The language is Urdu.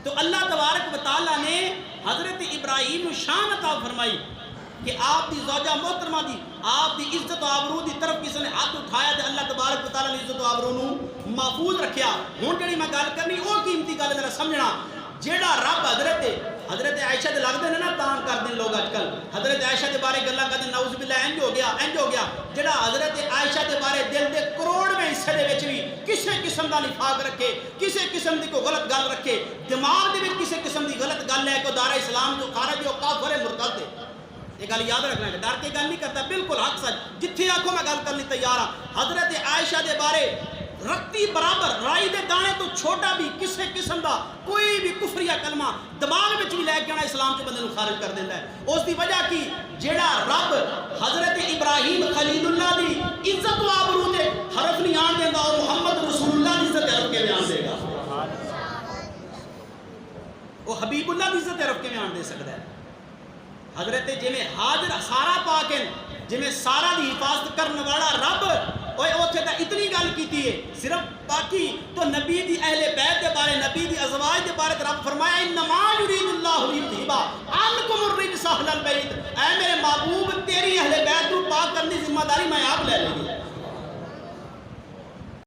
تو اللہ تبارک و تعالیٰ نے حضرت ابراہیم شان عطا فرمائی کہ آپ دی زوجہ محترمہ دی آپ دی عزت و آبرو دی طرف کسی نے ہاتھ اٹھایا تے اللہ تبارک و تعالیٰ نے عزت و آبرو نو محفوظ رکھیا. ہن جڑی میں گل کرنی او قیمتی گل ذرا سمجھنا. جیڑا رب حضرت عائشہ دے لگدے نے نا تان کر دین لوگ اج کل حضرت عائشہ دے بارے گلاں کردے نعوذ باللہ انج ہو گیا. جیڑا حضرت عائشہ دے بارے دل دے کروڑویں حصے دے وچ بھی کسے قسم دا نفاق رکھے کسے قسم دی کوئی غلط گل رکھے دماغ دے وچ کسے قسم دی غلط گل ہے کو دار اسلام جو خارج ہو کافر ہے مرتد ہے. یہ گل یاد رکھنا ہے ڈر کے گل نہیں کرتا بالکل حق سچ جتھے آکھو میں گل کرنے تیار ہاں. حضرت عائشہ دے بارے رتی برابر رائی دے دانے تو چھوٹا بھی کسے قسم دا کوئی بھی کفریہ کلمہ دماغ میں بھی لے کے آنا اسلام کے بندے خارج کر دیتا ہے. اس دی وجہ کی جیڑا رب حضرت ابراہیم خلیل اللہ دی عزت و آبرو دے حرف نہیں آن دے گا اور محمد رسول اللہ دی عزت عرب کے میں آن دے گا. وہ حبیب اللہ دی عزت عرب کے میں آن دے سکتا ہے. حضرت جی میں حاضر سارا پاک ہیں جی میں سارا دی حفاظت کرنے والا رب اوے اوتھے تا اتنی گل کیتی ہے صرف باقی تو نبی دی اہل بیت دے بارے نبی دی ازواج دے بارے رب فرمایا انما یرید اللہ لیذھب عنکم الرجس اہل البیت. اے میرے محبوب تیری اہل بیت کو پاک کرنے ذمہ داری میں آپ لے لوں گی.